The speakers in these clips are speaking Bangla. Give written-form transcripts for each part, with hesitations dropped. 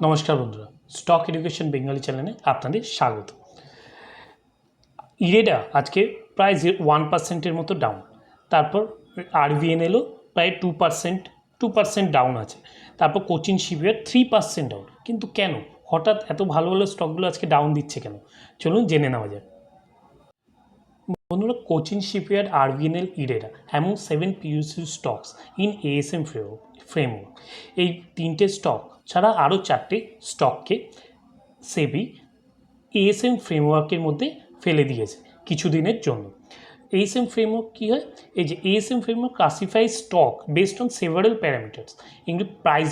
নমস্কার বন্ধুরা, স্টক এডুকেশন বেঙ্গলি চ্যানেলে আপনাদের স্বাগত। ইরেডা আজকে প্রায় 1%-এর মতো ডাউন, তারপর আরভিএনএলও প্রায় 2% ডাউন আছে, তারপর কোচিন শিপইয়ার্ড 3% ডাউন। কিন্তু কেন হঠাৎ এত ভালো ভালো স্টকগুলো আজকে ডাউন দিচ্ছে কেন, চলুন জেনে নেওয়া যাক। বন্ধুরা, কোচিন শিপইয়ার্ড, আরভিএনএল, ইরেডা এমন 7 পিইউসি স্টকস ইন এএসএম ফ্রেমওয়ার্ক, এই তিনটে স্টক ছাড়া আরও 4টে স্টককে সেবি এএসএম ফ্রেমওয়ার্কের মধ্যে ফেলে দিয়েছে কিছুদিনের জন্য। এএসএম ফ্রেমওয়ার্ক কী হয়? এই যে ASM framework classify stock based on several parameters, এগুলো প্রাইস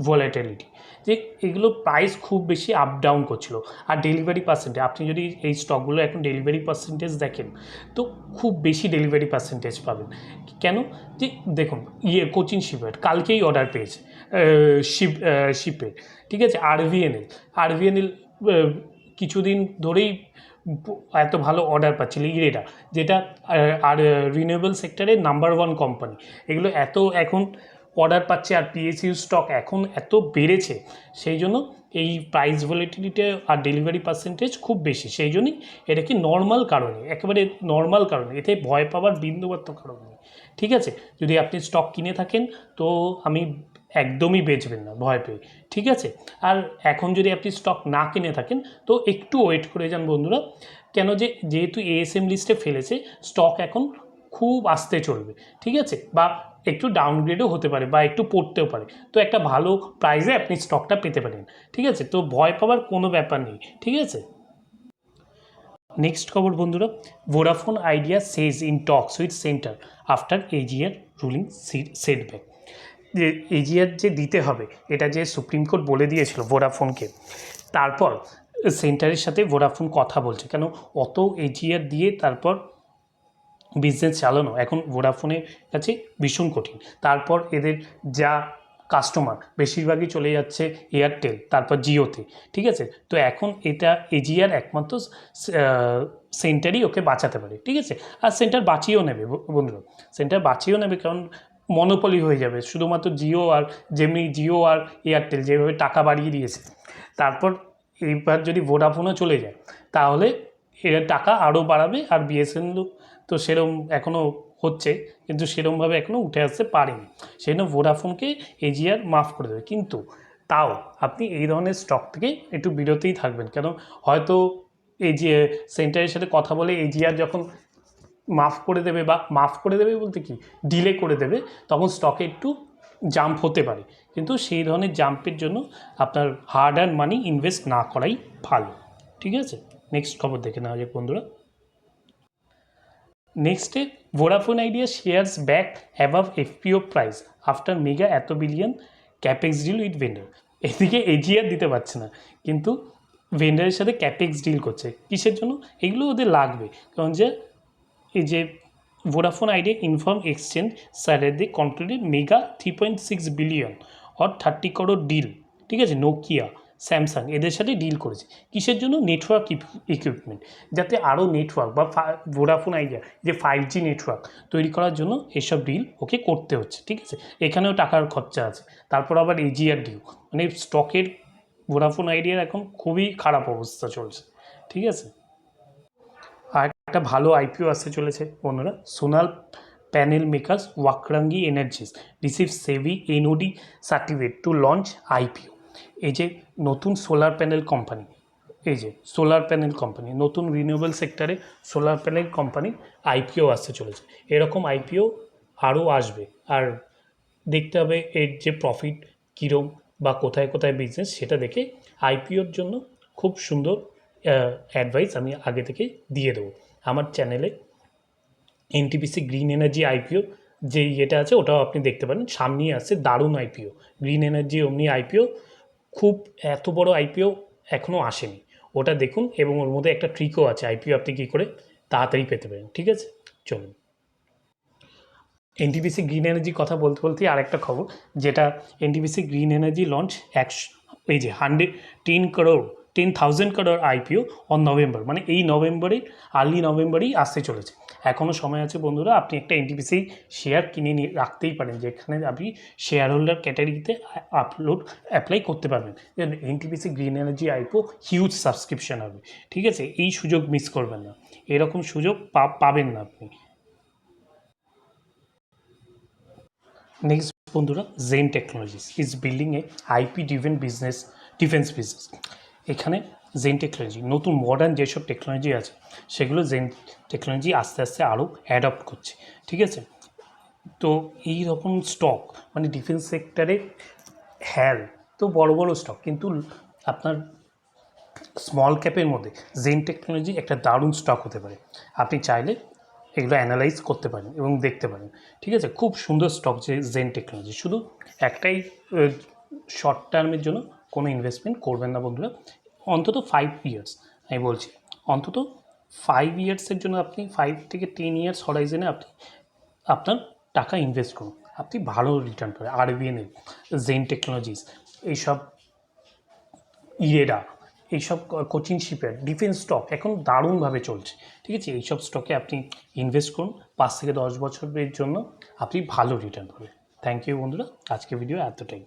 ভোলাটিলিটি, যে এগুলো প্রাইস খুব বেশি আপ ডাউন করছিল, আর ডেলিভারি পার্সেন্টেজ, আপনি যদি এই স্টকগুলো এখন ডেলিভারি পার্সেন্টেজ দেখেন তো খুব বেশি ডেলিভারি পার্সেন্টেজ পাবেন। কেন? যে দেখুন, কোচিন শিপইয়ার্ড কালকেই অর্ডার পেয়েছে শিপে, ঠিক আছে। আরভিএনএল কিছুদিন ধরেই এত ভালো অর্ডার পাচ্ছিল। ইরেডা, যেটা আর রিনিউয়েবল সেক্টরের নাম্বার 1 কোম্পানি, এগুলো এত এখন অর্ডার পাচ্ছে, আর পিএসইউ স্টক এখন এত বেড়েছে, সেই জন্য এই প্রাইস ভলিটিলিটি আর ডেলিভারি পার্সেন্টেজ খুব বেশি, সেই জন্যই এটা কি নর্মাল কারণে, একেবারে নর্মাল কারণে, এতে ভয় পাওয়ার বিন্দুমাত্র কারণ নেই, ঠিক আছে। যদি আপনি স্টক কিনে থাকেন তো আমি একদমই বেচবেন না ভয় পেয়ে, ঠিক আছে। আর এখন যদি আপনি স্টক না কিনে থাকেন তো একটু ওয়েট করে যান বন্ধুরা। কেন? যেহেতু এএসএম লিস্টে ফেলেছে, স্টক এখন খুব আস্তে চলবে, ঠিক আছে, বা একটু ডাউনগ্রেডও হতে পারে বা একটু পড়তেও পারে, তো একটা ভালো প্রাইসে আপনি স্টকটা পেতে পারেন, ঠিক আছে। তো ভয় পাওয়ার কোনো ব্যাপার নেই, ঠিক আছে। নেক্সট খবর বন্ধুরা, Vodafone idea Sage in Tux with centre after AGR ruling setback. যে এজিআর যে দিতে হবে, এটা যে সুপ্রিম কোর্ট বলে দিয়েছিল ভোডাফোনকে, তারপর সেন্টারের সাথে ভোডাফোন কথা বলছে। কেন অত এজিআর দিয়ে তারপর বিজনেস চালানো এখন ভোডাফোনের কাছে ভীষণ কঠিন। তারপর এদের যা কাস্টমার বেশিরভাগই চলে যাচ্ছে এয়ারটেল, তারপর জিওতে, ঠিক আছে। তো এখন এটা এজিআর একমাত্র সেন্টারই ওকে বাঁচাতে পারে, ঠিক আছে। আর সেন্টার বাঁচিয়েও নেবে বন্ধুরা, সেন্টার বাঁচিয়েও নেবে, কারণ মনোপলি হয়ে যাবে শুধুমাত্র জিও, আর যেমনি জিও আর এয়ারটেল যেভাবে টাকা বাড়িয়ে দিয়েছে, তারপর এইবার যদি ভোডাফোনও চলে যায় তাহলে এর টাকা আরও বাড়াবে। আর বিএসএনএল তো সেরম এখনও হচ্ছে, কিন্তু সেরমভাবে এখনও উঠে আসতে পারেনি, সেই জন্য ভোডাফোনকে এজিআর মাফ করে দেবে। কিন্তু তাও আপনি এই ধরনের স্টক থেকে একটু বিরতেই থাকবেন, কেন হয়তো এই যে সেন্টারের সাথে কথা বলে এজিআর যখন মাফ করে দেবে, বা মাফ করে দেবে বলতে কি ডিলে করে দেবে, তখন স্টকে একটু জাম্প হতে পারে, কিন্তু সেই ধরনের জাম্পের জন্য আপনার হার্ড অ্যান্ড মানি ইনভেস্ট না করাই ভালো, ঠিক আছে। নেক্সট খবর দেখে নেওয়া যাক বন্ধুরা। নেক্সটে, Vodafone Idea shares back above FPO price after mega এত billion capex deal with vendor. এদিকে এজিআর দিতে পারছে না, কিন্তু ভেন্ডারের সাথে ক্যাপেক্স ডিল করছে, কিসের জন্য? এগুলো ওদের লাগবে, কারণ যে এই যে ভোডাফোন আইডিয়া ইনফর্ম এক্সচেঞ্জ স্যারেদি completed mega 3.6 billion or 30 crore deal, ঠিক আছে। নোকিয়া, স্যামসাং এদের সাথে ডিল করেছে, কিসের জন্য? নেটওয়ার্ক ইকুইপমেন্ট, যাতে আরও নেটওয়ার্ক বা ভোডাফোন আইডিয়া যে 5G নেটওয়ার্ক তৈরি করার জন্য এসব ডিল ওকে করতে হচ্ছে, ঠিক আছে। এখানেও টাকার খরচা আছে। তারপর আবার এজিআর ডিল, মানে স্টকের ভোডাফোন আইডিয়ার এখন খুবই খারাপ অবস্থা চলছে, ঠিক আছে। আর একটা ভালো আইপিও আসতে চলেছে বন্ধুরা, solar panel makers Vakrangee energies receive SEBI NOD certificate to launch IPO. এই যে নতুন সোলার প্যানেল কোম্পানি, এই যে সোলার প্যানেল কোম্পানি, নতুন রিনিউয়েবল সেক্টরে সোলার প্যানেল কোম্পানি আইপিও আসতে চলেছে। এরকম আইপিও আরও আসবে, আর দেখতে হবে এর যে প্রফিট কীরম বা কোথায় কোথায় বিজনেস, সেটা দেখে আইপিওর জন্য খুব সুন্দর অ্যাডভাইস আমি আগে থেকে দিয়ে দেবো আমার চ্যানেলে। এনটিপিসি গ্রিন এনার্জি আইপিও যে ইয়েটা আছে ওটাও আপনি দেখতে পারেন, সামনেই আসছে দারুণ আইপিও, গ্রিন এনার্জি অমনি আইপিও, খুব এত বড় আইপিও এখনও আসেনি, ওটা দেখুন। এবং ওর মধ্যে একটা ট্রিকও আছে, আইপিও আপনি কী করে তাড়াতাড়ি পেতে পারেন, ঠিক আছে। চলুন, এনটিপিসি গ্রিন এনার্জি কথা বলতে বলতেই আরেকটা খবর, যেটা এনটিপিসি গ্রিন এনার্জি লঞ্চ এই যে 110 crore 10,000 crore IPO on November, মানে এই নভেম্বরেই, আর্লি নভেম্বরেই আসতে চলেছে। এখনও সময় আছে বন্ধুরা, আপনি একটা এনটিপিসি শেয়ার কিনে নিয়ে রাখতেই পারেন, যেখানে আপনি শেয়ার হোল্ডার ক্যাটাগরিতে অ্যাপ্লাই করতে পারবেন। NTPC green energy IPO huge subscription হবে, ঠিক আছে? এই সুযোগ মিস করবেন না, এরকম সুযোগ পাবেন না আপনি। নেক্সট বন্ধুরা, Zen technologies is building a IP defence business. এখানে জেন টেকনোলজি নতুন মডার্ন যেসব টেকনোলজি আছে সেগুলো জেন টেকনোলজি আস্তে আস্তে আরও অ্যাডপ্ট করছে, ঠিক আছে? তো এই রকম স্টক মানে ডিফেন্স সেক্টরে তো বড় বড় স্টক, কিন্তু আপনার স্মল ক্যাপের মধ্যে জেন টেকনোলজি একটা দারুণ স্টক হতে পারে। আপনি চাইলে এগুলো অ্যানালাইজ করতে পারেন এবং দেখতে পারেন, ঠিক আছে? খুব সুন্দর স্টক যে জেন টেকনোলজি। শুধু একটাই শর্ট টার্মের জন্য কোনো ইনভেস্টমেন্ট করবেন না বন্ধুরা, অন্তত 5 ইয়ার্স আমি বলছি, অন্তত 5 ইয়ার্সের জন্য আপনি 5 থেকে 10 ইয়ার্স হরাইজনে আপনি আপনার টাকা ইনভেস্ট করুন, আপনি ভালো রিটার্ন পাবেন। আরবিএনএল, জেন টেকনোলজিস, এইসব ইরেডা, এইসব কোচিং শিপের ডিফেন্স স্টক এখন দারুণভাবে চলছে, ঠিক আছে? এইসব স্টকে আপনি ইনভেস্ট করুন, 5 থেকে 10 বছরের জন্য আপনি ভালো রিটার্ন পাবেন। থ্যাংক ইউ বন্ধুরা, আজকে ভিডিও এতটাই।